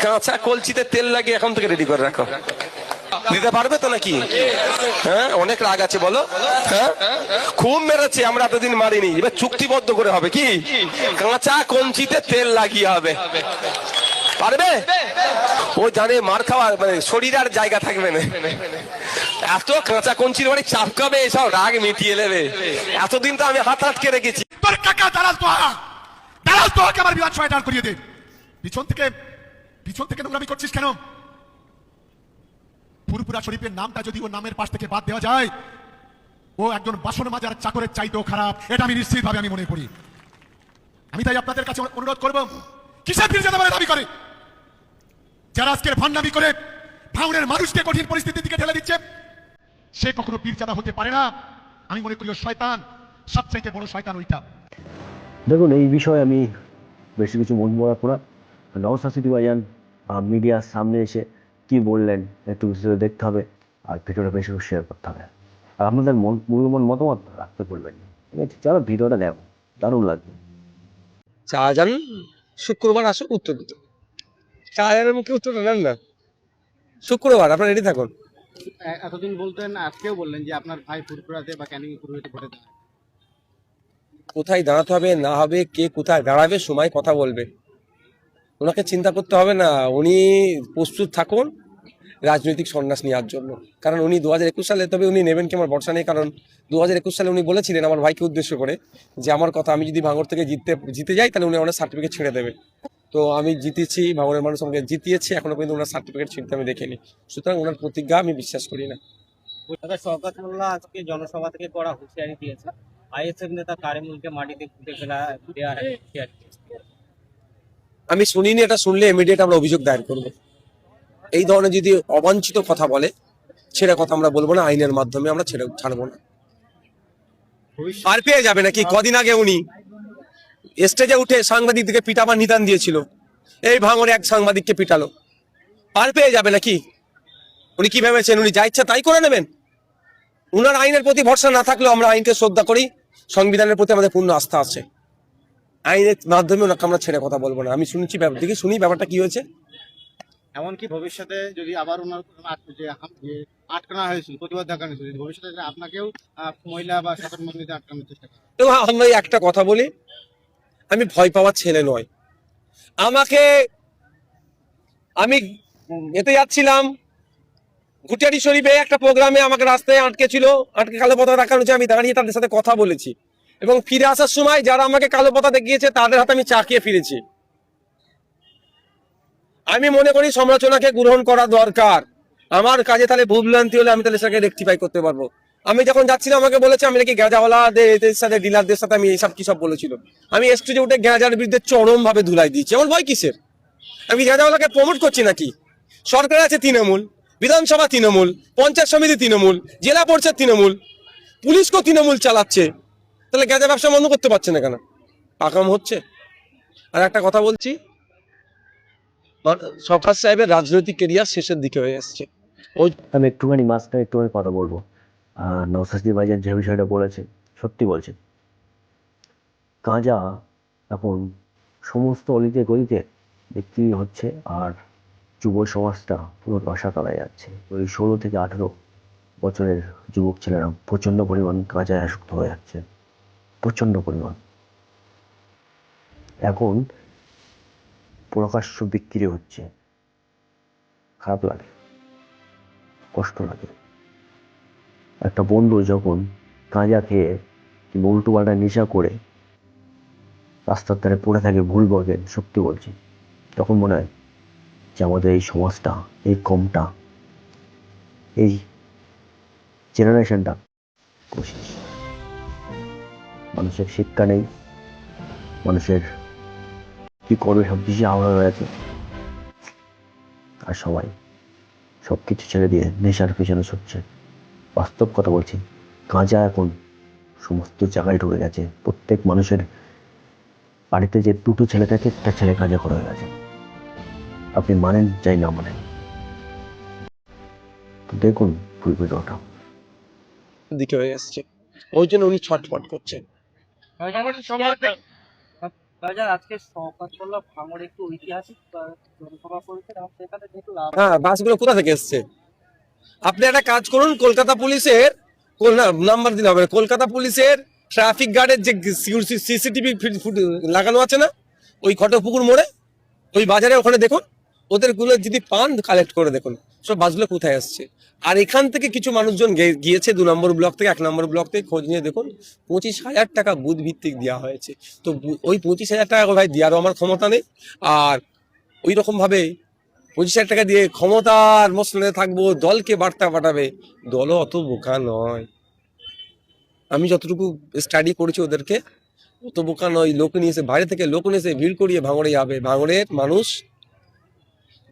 কাঁচা কলচিতে তেল লাগিয়ে এখন থেকে রেডি করে রাখো। দিতে পারবে তো নাকি? হ্যাঁ, অনেক রাগ আছে বলো। হ্যাঁ, খুব মেরেছে, আমরা এতদিন মারিনি। এবার চুক্তিবদ্ধ করে হবে কি, কাঁচা কঞ্চিতে তেল লাগিয়ে হবে। পারবে? ও জানে মার খাওয়া মানে শরীর আর জায়গা থাকবে না। এত কাঁচা কঞ্চির বাড়ি চাপকাবে, সব রাগ মিটিয়ে নেবে। এতদিন তো আমি হাত আটকে রেখেছি। তোর কাকা দালাল তোহাকে আমার বিমান ছয় দাঁড় করিয়ে দে। পিছন থেকে নোংরামি করছিস কেন? ফুরফুরা শরীফের নামটা যদি ওর নামের পাশ থেকে বাদ দেওয়া যায়, ও একজন বাসন মাজার চাকরের চাইতেও খারাপ, এটা আমি নিশ্চিতভাবে আমি মনে করি। আমি তাই আপনাদের কাছে অনুরোধ করব, কিসের পীরজাদা বলে দাবি করে যারা আজকের ভান্ডামি করে ভাঙনের মানুষকে কঠিন পরিস্থিতির দিকে ঠেলে দিচ্ছে, সে কখনো পীরজাদা হতে পারে না। আমি মনে করি ও শয়তান, সবচাইতে বড় শয়তান ওইটা। দেখুন, এই বিষয়ে আমি বেশি কিছু মন বলার পর নওশাদ সিদ্দিকী ভাইজান মিডিয়ার সামনে এসে কি বললেন একটু বিস্তারিত দেখতে হবে, আর ভিডিওটা বেশি করে শেয়ার করতে হবে, আর আপনাদের মূল্যবান মতামত রাখতে বলবেন। ঠিক আছে, চলো ভিডিওটা দেখো, দারুণ লাগবে। শাহজাহান শুক্রবার আসুক উত্তর দিতে। শাহজাহানের মুখে উত্তরটা নেন না, শুক্রবার আপনার রেডি থাকুন। এতদিন বলতেন, আজকেও বললেন যে আপনার ভাই ফুরফুরাতে বা ক্যানিং ফুরফুরাতে ভোটে দেয়। কোথায় দাঁড়াতে হবে না হবে, কে কোথায় দাঁড়াবে, সময় কথা বলবে। ওনাকে চিন্তা করতে হবে না, উনি প্রস্তুত থাকুন রাজনৈতিক সন্ন্যাস নেওয়ার জন্য। কারণ উনি 2021 সালে, তবে উনি নেবেন কি আমার ভরসা নেই। কারণ 2021 সালে উনি বলেছিলেন আমার ভাইকে উদ্দেশ্য করে যে আমার কথা, আমি যদি ভাঙড় থেকে জিতে যাই তাহলে উনি আমার সার্টিফিকেট ছিঁড়ে দেবে। তো আমি জিতেছি, ভাঙড়ের মানুষ আমাকে জিতিয়েছে, এখনো পর্যন্ত ওনার সার্টিফিকেট ছিঁড়তে আমি দেখিনি। সুতরাং ওনার প্রতিজ্ঞা আমি বিশ্বাস করি না। শওকত মোল্লা আজকে জনসভা থেকে করা হুঁশিয়ারি দিয়েছে, আইএসএফ নেতা কারিমুলকে মাটিতে পুঁতে ফেলা দেওয়ার হুঁশিয়ারি দিয়েছে। আমি শুনিনি, এটা শুনলে ইমিডিয়েট আমরা অভিযোগ দায়ের করবো। এই ধরনের যদি অবাঞ্ছিত কথা বলে, ছেড়ে কথা আমরা বলবো না, আইনের মাধ্যমে আমরা ছাড়বো না। আর পেয়ে যাবে নাকি? কদিন আগে উনি স্টেজে উঠে সাংবাদিকদেরকে পিটাবার নিদান দিয়েছিল, এই ভাঙড়ে এক সাংবাদিককে পিটালো। আর পেয়ে যাবে নাকি? উনি কি ভেবেছেন উনি যা ইচ্ছা তাই করে নেবেন? উনার আইনের প্রতি ভরসা না থাকলেও আমরা আইনকে শ্রদ্ধা করি, সংবিধানের প্রতি আমাদের পূর্ণ আস্থা আছে। আইনের মাধ্যমে ওনাকে আমরা ছেড়ে কথা বলবো না। আমি শুনছি, শুনি ব্যাপারটা কি হয়েছে। এমনকি ভবিষ্যতে যদি আবার ওনার যে আটকানো হয়েছিল, প্রতিবাদ দেখানো হয়েছিল, যদি ভবিষ্যতে আপনাকেও মহিলা বা শাসন মন্দিরে আটকানোর চেষ্টা করে। তো আমরা একটা কথা বলি, আমি ভয় পাওয়ার ছেলে নয়। আমি এতে যাচ্ছিলাম ঘুটিয়ারি শরীফে একটা প্রোগ্রামে, আমাকে রাস্তায় আটকে কালো পতাকা দেখানো হয়েছে। আমি দাঁড়িয়ে তাদের সাথে কথা বলেছি, এবং ফিরে আসার সময় যারা আমাকে কালো পতাকা দেখিয়েছে তাদের হাতে আমি চাকিয়ে ফিরেছি। আমি মনে করি সমালোচনাকে গ্রহণ করা দরকার। আমার কাজে তাহলে ভুলভ্রান্তি হলে আমি তাহলে সেটাকে রেকটিফাই করতে পারবো। আমি যখন যাচ্ছিলাম আমাকে বলেছে আমি নাকি গাঁজাওয়ালাদের সাথে, ডিলারদের সাথে আমি এইসব কি সব বলেছিল। আমি স্টেজে উঠে গাঁজার বিরুদ্ধে চরম ভাবে ধুলাই দিয়েছি। আমার ভয় কিসের? আমি গাঁজাওয়ালাকে প্রমোট করছি নাকি? সরকার আছে তৃণমূল, বিধানসভা তৃণমূল, পঞ্চায়েত সমিতি তৃণমূল, জেলা পরিষদ তৃণমূল, পুলিশকেও তৃণমূল চালাচ্ছে, তাহলে গাঁজা ব্যবসা বন্ধ করতে পারছে না কেন? আকাম হচ্ছে। আর একটা কথা বলছি, শওকত সাহেবের রাজনৈতিক কেরিয়ার শেষের দিকে হয়ে আসছে। আমি একটুখানি কথা বলবো। নওশাদ সিদ্দিকী ভাইজান যে বিষয়টা বলেছে, সত্যি বলছেন। গাঁজা এখন সমস্ত অলিতে গলিতে বিক্রি হচ্ছে, আর যুব সমাজটা পুরো রসাতলায় যাচ্ছে। ওই 16 থেকে 18 বছরের যুবক ছেলেরা প্রচণ্ড পরিমাণ গাঁজায় আসক্ত হয়ে যাচ্ছে, প্রচণ্ড পরিমাণ। এখন প্রকাশ্য বিক্রি হচ্ছে, খারাপ লাগে, কষ্ট লাগে। একটা বন্ধু যখন গাঁজা খেয়ে কিংবা উল্টোপাল্টা নেশা করে রাস্তার ধারে পড়ে থাকে ভুল বকেন, সত্যি বলছি, তখন মনে হয় যে আমাদের এই সমাজটা, এই কমটা, এই জেনারেশনটা কোশিস। মানুষের শিক্ষা নেই, মানুষের কি করবে সব কিছু আওড়া হয়ে আছে, আর সবাই সব কিছু ছেড়ে দিয়ে নেশার পেছনে ছুটছে। বাস্তব কথা বলছি, গাঁজা এখন সমস্ত জায়গায় ঢুকে গেছে। প্রত্যেক মানুষের বাড়িতে যে 2টো ছেলে থাকে, একটা ছেলে গাঁজা করে গেছে। আপনি মানেন চাই না মানেন, তো দেখুন ফুল ভিডিওটা। দিকে হয়ে আসছে, ওই জন্য উনি ছটফট করছেন। বাজার আজকে শওকত মোল্লা ভাঙড়ে একটু ঐতিহাসিক জনসভা করেছেন এবং সেখানে দেখলাম হ্যাঁ, বাসগুলো কোথা থেকে এসছে? আপনি একটা কাজ করুন, কলকাতা পুলিশের নাম্বার দিতে হবে না। কলকাতা পুলিশের ট্রাফিক গার্ডের যে সিসিটিভি লাগানো আছে না, ওই খটপুকুর মোড়ে, ওই বাজারে, ওখানে দেখুন, ওদের গুলো যদি পান কালেক্ট করে দেখুন সব বাসগুলো কোথায় আসছে। আর এখান থেকে কিছু মানুষজন গিয়েছে 2 নম্বর ব্লক থেকে, 1 নম্বর ব্লক থেকে, খোঁজ নিয়ে দেখুন 25,000 টাকা বুথ ভিত্তিক দেওয়া হয়েছে। তো ওই 25,000 টাকা ভাই দেওয়ারও আমার ক্ষমতা নেই। আর ওই রকম ভাবে 25,000 টাকা দিয়ে ক্ষমতার মসনদে থাকবো, দলকে বার্তা পাঠাবে, দলও অত বোকা নয়। আমি যতটুকু স্টাডি করেছি ওদেরকে, অত বোকা নয়। লোক নিয়ে এসে, বাইরে থেকে লোক নিয়ে এসে ভিড় করিয়ে ভাঙড়ে যাবে। ভাঙড়ের মানুষ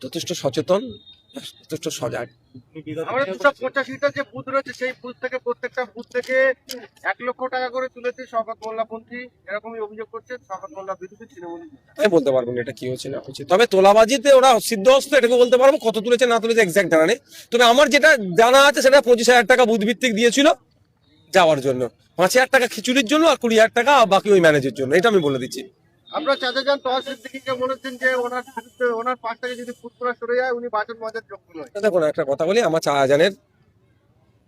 যথেষ্ট সচেতন, যথেষ্ট সজাগ। আমরা 285টা যে বুথ রয়েছে সেই বুথ থেকে প্রত্যেকটা বুথ থেকে 1 লক্ষ টাকা করে তুলেছে শওকত মোল্লাপন্থী, এরকমই অভিযোগ করছে শওকত মোল্লা বিরুদ্ধে তৃণমূল। আমি বলতে পারবো না এটা কি হচ্ছে না হচ্ছে, তবে তোলাবাজিতে ওরা সিদ্ধহস্ত, এটাকে বলতে পারবো। কত তুলেছে না তুলেছে এক্সাক্ট জানা নেই, তবে আমার যেটা জানা আছে সেটা 25,000 টাকা বুথ ভিত্তিক দিয়েছিল যাওয়ার জন্য, 5,000 টাকা খিচুড়ির জন্য, আর 20,000 টাকা বাকি ওই ম্যানেজের জন্য। এটা আমি বলে দিচ্ছি। আপনার চাচা যান তহসিল সিদ্দিকীকে বলেছেন যে ওনার বিরুদ্ধে, ওনার পাশ থেকে যদি ফুটকরা সরে যায় উনি বাচন মজার যোগ্য নয়। দেখুন, একটা কথা বলি, আমার শাহজাহানের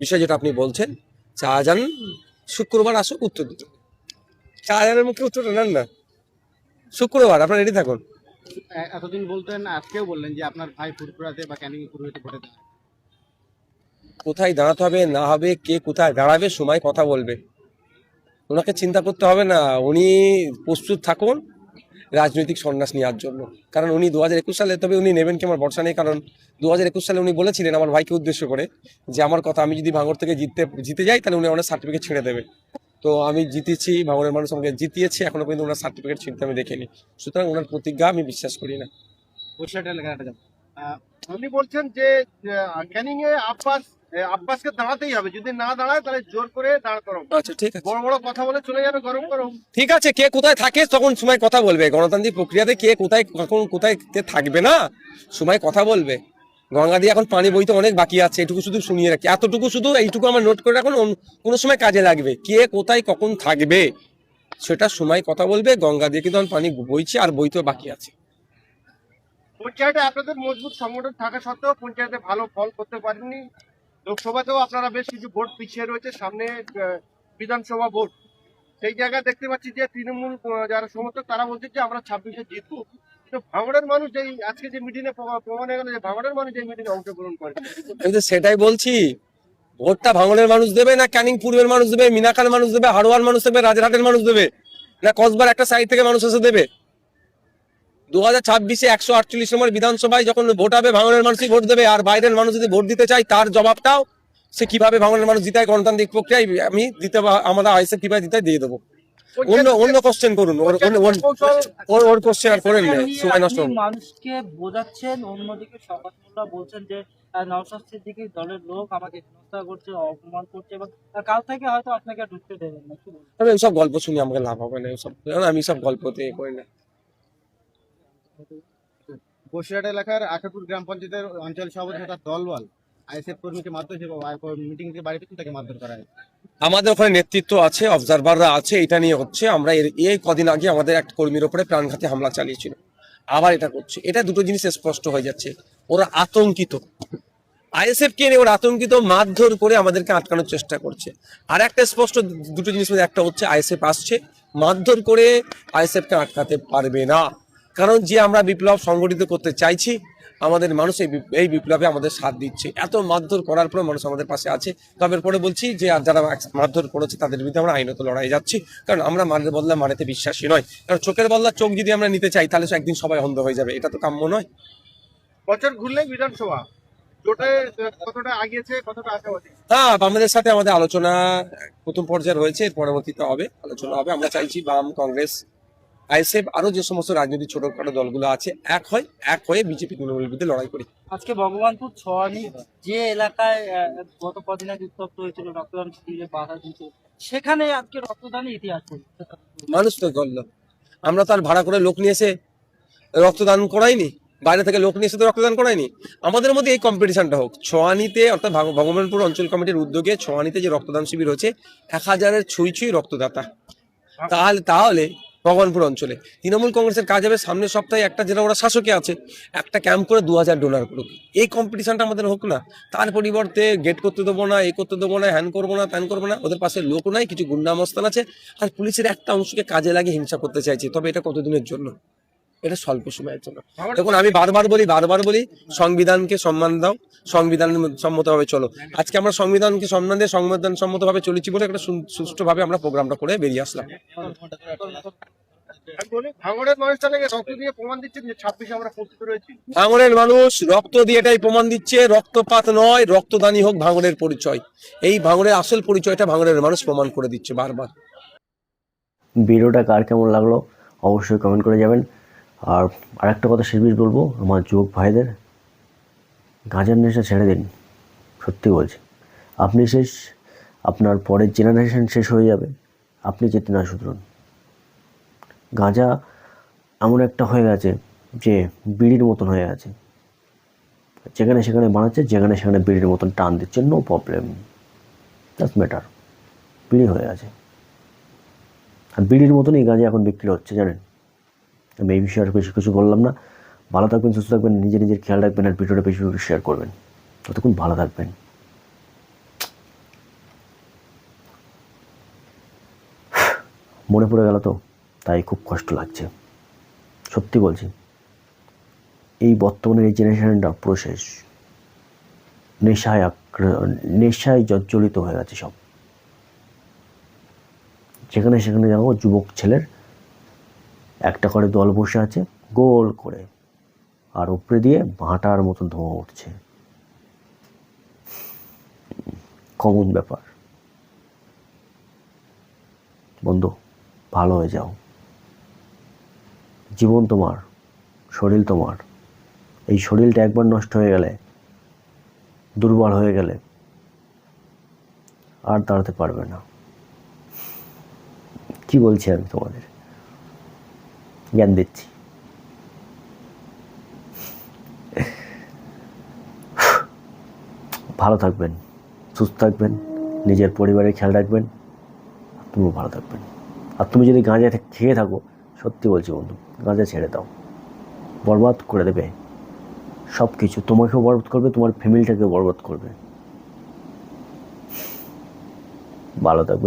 বিষয় যেটা আপনি বলছেন, শাহজাহান শুক্রবার আসুক, উত্তর দিতে। শাহজাহানের মুখে উত্তরটা নেন না, শুক্রবার আপনার রেডি থাকুন। এতদিন বলতেন, আজকেও বললেন যে আপনার ভাই ফুটকুরাতে বা ক্যানিং ফুটকুরাতে ভোটে দেয়। কোথায় দাঁড়াতে হবে না হবে, কে কোথায় দাঁড়াবে, সময় কথা বলবে। ওনাকে চিন্তা করতে হবে না, উনি প্রস্তুত থাকুন রাজনৈতিক সন্ন্যাস নেওয়ার জন্য। কারণ উনি 2021 সালে, তবে উনি নেবেন কি আমার ভরসা নেই। কারণ 2021 সালে উনি বলেছিলেন আমার ভাইকে উদ্দেশ্য করে যে আমার কথা, আমি যদি ভাঙড় থেকে জিতে যাই তাহলে উনি ওনার সার্টিফিকেট ছেড়ে দেবে। তো আমি জিতেছি, ভাঙড়ের মানুষ আমাকে জিতিয়েছে, এখনো পর্যন্ত ওনার সার্টিফিকেট ছিঁড়তে আমি দেখিনি। সুতরাং ওনার প্রতিজ্ঞা আমি বিশ্বাস করি না। বসিরহাট এলাকাটা যাবো। উনি বলছেন যে ক্যানিং এ আব্বাসকে দাঁড়াতেই হবে, যদি না দাঁড়ায় তাহলে জোর করে দাঁড় করো। আচ্ছা, ঠিক আছে, বড় বড় কথা বলে চলে যাবে গরম গরম। ঠিক আছে। কে কোথায় থাকে তখন সময় কথা বলবে। গণতান্ত্রিক প্রক্রিয়াতে কে কোথায় কখন কোথায় কে থাকবে না, সময় কথা বলবে। গঙ্গা দিয়ে এখন পানি বইতে অনেক বাকি আছে, এটুকু শুধু শুনিয়ে রাখি, এতটুকু শুধু এইটুকু আমার নোট করে রাখুন, কোনো সময় কাজে লাগবে। কে কোথায় কখন থাকবে সেটা সময় কথা বলবে। গঙ্গা দিয়ে কিন্তু এখন পানি বইছে, আর বইতেও বাকি আছে। পঞ্চায়েতে আপনাদের মজবুত সংগঠন থাকা সত্ত্বেও পঞ্চায়েতে ভালো ফল করতে পারেননি। লোকসভাতেও আপনারা বেশ কিছু ভোট পিছিয়ে রয়েছে, সামনে বিধানসভা ভোট। সেই জায়গায় দেখতে পাচ্ছি যে তৃণমূল যারা সমর্থক তারা বলছে যে আমরা 26-এ জিতবো। তো ভাঙড়ের মানুষ এই আজকে যে মিটিং এ প্রমাণ হয়ে গেল যে ভাঙড়ের মানুষ এই মিটিং এ অংশগ্রহণ করে। আমি তো সেটাই বলছি, ভোটটা ভাঙনের মানুষ দেবে না ক্যানিং পূর্বের মানুষ দেবে, মিনাকার মানুষ দেবে, হাড়োয়ার মানুষ দেবে, রাজারহাটের মানুষ দেবে, না কসবার একটা সাইড থেকে মানুষ এসে দেবে? 2026-এ 148 নম্বর বিধানসভায় যখন ভোট হবে ভাঙনের মানুষই ভোট দেবে। আর বাইরের মানুষ যদি ভোট দিতে চায় তার জবাবটাও সে কিভাবে ভাঙনের মানুষ জিতায় গণতান্ত্রিক প্রক্রিয়ায় আমি দিতে, আমাদের আইসে কিভাবে দিতে দিয়ে দেবো। অন্য কোশ্চেন করুন, ওর কোশ্চেন আর করেন না, সময় নষ্ট করুন। মানুষকে বোঝাচ্ছেন, অন্যদিকে শওকত মোল্লা বলছেন যে নওশাদ সিদ্দিকী দলের লোক আমাকে হেনস্থা করছে, অপমান করছে এবং কাল থেকে হয়তো আপনাকে ঢুকতে দেবেন না। কি বলবেন? তবে এইসব গল্প শুনি আমাকে লাভ হবে না, এইসব আমি সব গল্পতে করি না। বসিরহাট এলাকার আশাপুর গ্রাম পঞ্চায়েতের অঞ্চল সভাপতি তার দলবল আইএসএফ কর্মীকে মারধর, মিটিং থেকে বাড়িতে তাকে মারধর করা হয়। আমাদের ওখানে নেতৃত্ব আছে, অবজারভাররা আছে, এটা নিয়ে হচ্ছে। আমরা এই কদিন আগে আমাদের এক কর্মীর উপরে প্রাণঘাতী হামলা চালিয়েছিল, আবার এটা করছে। এটা দুটো জিনিস স্পষ্ট হয়ে যাচ্ছে, ওরা আতঙ্কিত। আইএসএফ কে নিয়ে ওরা আতঙ্কিত, মারধর করে আমাদেরকে আটকানোর চেষ্টা করছে। আর একটা স্পষ্ট দুটো জিনিস, একটা হচ্ছে আইএসএফ আসছে, মারধর করে আইএসএফ কে আটকাতে পারবে না। কারণ যে আমরা বিপ্লব সংগঠিত করতে চাইছি, আমাদের মানুষ এই বিপ্লবে আমাদের সাথ দিচ্ছে। এত মারধর করার পর মানুষ আমাদের পাশে আছে। তবে পরে বলছি যে আর যারা মারধর করেছে তাদের বিরুদ্ধে আমরা আইনত লড়াই যাচ্ছি। কারণ আমরা মারের বদলা মারেতে বিশ্বাসী নয়। কারণ চোখের বদলা চোখ যদি আমরা নিতে চাই তাহলে একদিন সবাই অন্ধ হয়ে যাবে, এটা তো কাম্য নয়। বছর ঘুরলেই বিধানসভা জোটে কতটা আগিয়েছে, কতটা আশাবাদী? হ্যাঁ, আমাদের সাথে আমাদের আলোচনা প্রথম পর্যায়ে রয়েছে, এর পরবর্তীতে হবে আলোচনা হবে। আমরা চাইছি বাম, কংগ্রেস, আইএসএফ আরো যে সমস্ত রাজনৈতিক ছোটখাটো দলগুলো আছে এক হয়ে বিজেপি তৃণমূলের বিরুদ্ধে লড়াই করি। আজকে ভগবানপুর ছোয়ানি যে এলাকায় গত কদিন আগে উত্তপ্ত হয়েছিল, রক্তদান শিবিরে বাধা দিয়েছে, সেখানে আজকে রক্তদানের ইতিহাস করছে। মানুষ তো করলো, আমরা তো আর ভাড়া করে লোক নিয়ে এসে রক্তদান করাইনি, বাইরে থেকে লোক নিয়ে এসে তো রক্তদান করাইনি। আমাদের মধ্যে এই কম্পিটিশনটা হোক। ছোয়ানিতে অর্থাৎ ভগবানপুর অঞ্চল কমিটির উদ্যোগে ছোয়ানিতে যে রক্তদান শিবির হচ্ছে, 1000-এর ছুঁই রক্তদাতা। তাহলে ভগবানপুর অঞ্চলে তৃণমূল কংগ্রেসের কাজ হবে সামনের সপ্তাহে একটা, যেটা ওরা শাসকে আছে, একটা ক্যাম্প করে 2000 ডোনার করুক। এই কম্পিটিশনটা আমাদের হোক না। তার পরিবর্তে গেট করতে দেবো না, এ করতে দেবো না, হ্যান করবো না, ত্যান করবো না। ওদের পাশে লোক নাই, কিছু গুন্ডামস্তান আছে, আর পুলিশের একটা অংশকে কাজে লাগিয়ে হিংসা করতে চাইছে। তবে এটা কতদিনের জন্য? এটা স্বল্প সময়ের জন্য। দেখুন, আমি বারবার বলি সংবিধানকে সম্মান দাও, সংবিধান সম্মতভাবে চলো। আজকে আমরা সংবিধানকে সম্মান দিয়ে সংবিধান সম্মতভাবে চলেছি বলে একটা সুষ্ঠুভাবে আমরা প্রোগ্রামটা করে বেরিয়ে আসলাম। আমি বলি, ভাঙড়ের মানুষ তাহলে রক্ত দিয়ে প্রমাণ দিচ্ছেন যে 26 আমরা প্রস্তুত রয়েছি। ভাঙড়ের মানুষ রক্ত দিয়ে এটাই প্রমাণ দিচ্ছে, রক্তপাত নয়, রক্তদানই হোক ভাঙড়ের পরিচয়। এই ভাঙড়ের আসল পরিচয়টা ভাঙড়ের মানুষ প্রমাণ করে দিচ্ছে বারবার। ভিডিওটা কার কেমন লাগলো অবশ্যই কমেন্ট করে যাবেন। আর আরেকটা কথা শেষ বলবো আমার যুবক ভাইদের, গাঁজার নেশা ছেড়ে দিন। সত্যি বলছি, আপনি শেষ, আপনার পরের জেনারেশন শেষ হয়ে যাবে, আপনি যেতে না শুধরুন। গাঁজা এমন একটা হয়ে গেছে যে বিড়ির মতন হয়ে গেছে, যেখানে সেখানে বানাচ্ছে, যেখানে সেখানে বিড়ির মতন টান দিচ্ছে, নো প্রবলেম, দ্যাটস ম্যাটার, বিড়ি হয়ে গেছে। আর বিড়ির মতনই গাঁজা এখন বিক্রি হচ্ছে, জানেন। আমি এই বিষয়ে আর কিছু বললাম না। ভালো থাকবেন, সুস্থ থাকবেন, নিজের খেয়াল রাখবেন, আর ভিডিওটা বেশি বেশি শেয়ার করবেন। ততক্ষণ ভালো থাকবেন। মনে পড়ে গেল তো, তাই খুব কষ্ট লাগছে, সত্যি বলছি। এই বর্তমানের এই জেনারেশনটা পুরো শেষ, নেশায় জর্জরিত হয়ে গেছে সব। যেখানে সেখানে যাবো, যুবক ছেলের একটা করে দল বসে আছে গোল করে, আর উপরে দিয়ে ভাঁটার মতন ধোঁয়া উঠছে। কমন ব্যাপার। বন্ধু, ভালো হয়ে যাও। জীবন তোমার, শরীর তোমার। এই শরীরটা একবার নষ্ট হয়ে গেলে, দুর্বল হয়ে গেলে আর দাঁড়াতে পারবে না। কি বলছি আমি তোমাদের, জ্ঞান দিচ্ছি। ভালো থাকবেন, সুস্থ থাকবেন, নিজের পরিবারের খেয়াল রাখবেন, তুমিও ভালো থাকবেন। আর তুমি যদি গাঁজা খেয়ে থাকো, সত্যি বলছি বন্ধু, গাঁজা ছেড়ে দাও। বরবাদ করে দেবে সব কিছু, তোমাকেও বরবাদ করবে, তোমার ফ্যামিলিটাকেও বরবাদ করবে। ভালো থাকবেন।